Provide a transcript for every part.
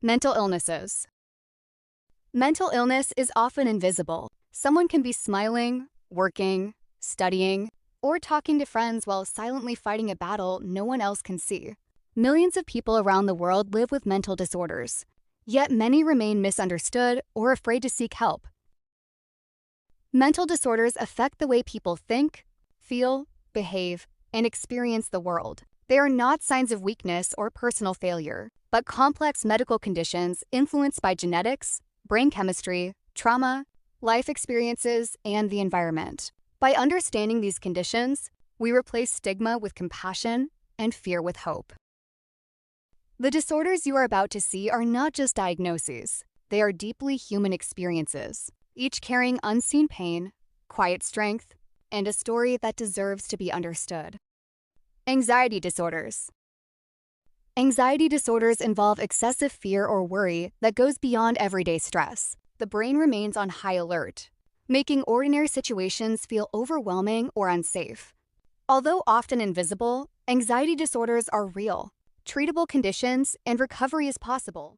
Mental illnesses. Mental illness is often invisible. Someone can be smiling, working, studying, or talking to friends while silently fighting a battle no one else can see. Millions of people around the world live with mental disorders, yet many remain misunderstood or afraid to seek help. Mental disorders affect the way people think, feel, behave, and experience the world. They are not signs of weakness or personal failure, but complex medical conditions influenced by genetics, brain chemistry, trauma, life experiences, and the environment. By understanding these conditions, we replace stigma with compassion and fear with hope. The disorders you are about to see are not just diagnoses. They are deeply human experiences, each carrying unseen pain, quiet strength, and a story that deserves to be understood. Anxiety disorders. Anxiety disorders involve excessive fear or worry that goes beyond everyday stress. The brain remains on high alert, making ordinary situations feel overwhelming or unsafe. Although often invisible, anxiety disorders are real, treatable conditions, and recovery is possible.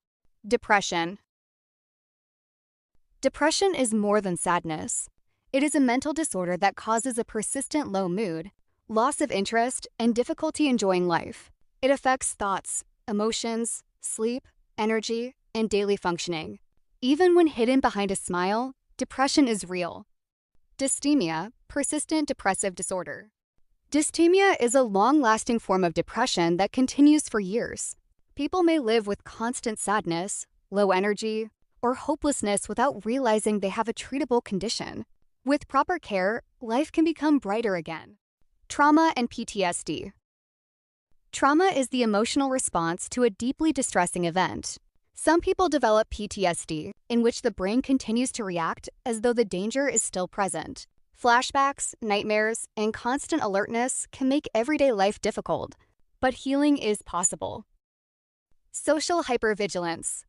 Depression. Depression is more than sadness. It is a mental disorder that causes a persistent low mood, loss of interest, and difficulty enjoying life. It affects thoughts, emotions, sleep, energy, and daily functioning. Even when hidden behind a smile, depression is real. Dysthymia, persistent depressive disorder. Dysthymia is a long-lasting form of depression that continues for years. People may live with constant sadness, low energy, or hopelessness without realizing they have a treatable condition. With proper care, life can become brighter again. Trauma and PTSD. Trauma is the emotional response to a deeply distressing event. Some people develop PTSD, in which the brain continues to react as though the danger is still present. Flashbacks, nightmares, and constant alertness can make everyday life difficult, but healing is possible. Social hypervigilance.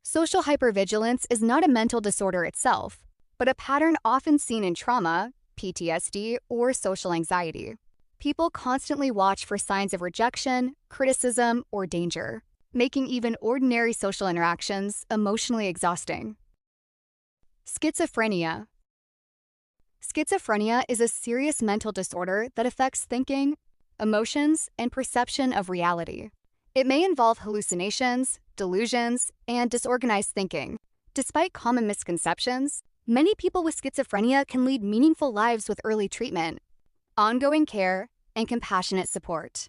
Social hypervigilance is not a mental disorder itself, but a pattern often seen in trauma, PTSD, or social anxiety. People constantly watch for signs of rejection, criticism, or danger, making even ordinary social interactions emotionally exhausting. Schizophrenia. Schizophrenia is a serious mental disorder that affects thinking, emotions, and perception of reality. It may involve hallucinations, delusions, and disorganized thinking. Despite common misconceptions, many people with schizophrenia can lead meaningful lives with early treatment, ongoing care, and compassionate support.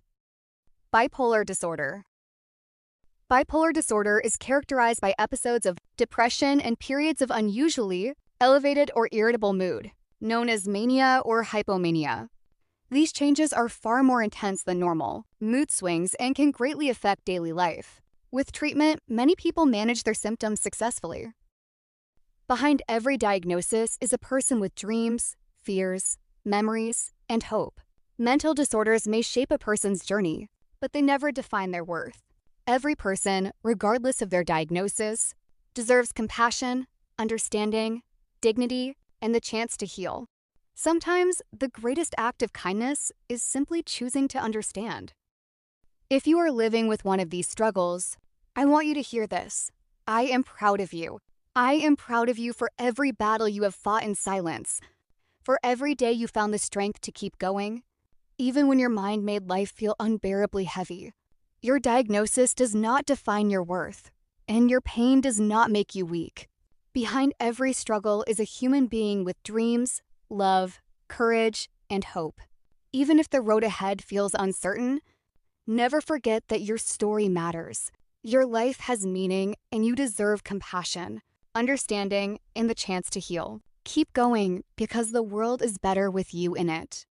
Bipolar disorder. Bipolar disorder is characterized by episodes of depression and periods of unusually elevated or irritable mood, known as mania or hypomania. These changes are far more intense than normal mood swings and can greatly affect daily life. With treatment, many people manage their symptoms successfully. Behind every diagnosis is a person with dreams, fears, memories, and hope. Mental disorders may shape a person's journey, but they never define their worth. Every person, regardless of their diagnosis, deserves compassion, understanding, dignity, and the chance to heal. Sometimes, the greatest act of kindness is simply choosing to understand. If you are living with one of these struggles, I want you to hear this. I am proud of you. I am proud of you for every battle you have fought in silence, for every day you found the strength to keep going, even when your mind made life feel unbearably heavy. Your diagnosis does not define your worth, and your pain does not make you weak. Behind every struggle is a human being with dreams, love, courage, and hope. Even if the road ahead feels uncertain, never forget that your story matters. Your life has meaning, and you deserve compassion, understanding, and the chance to heal. Keep going, because the world is better with you in it.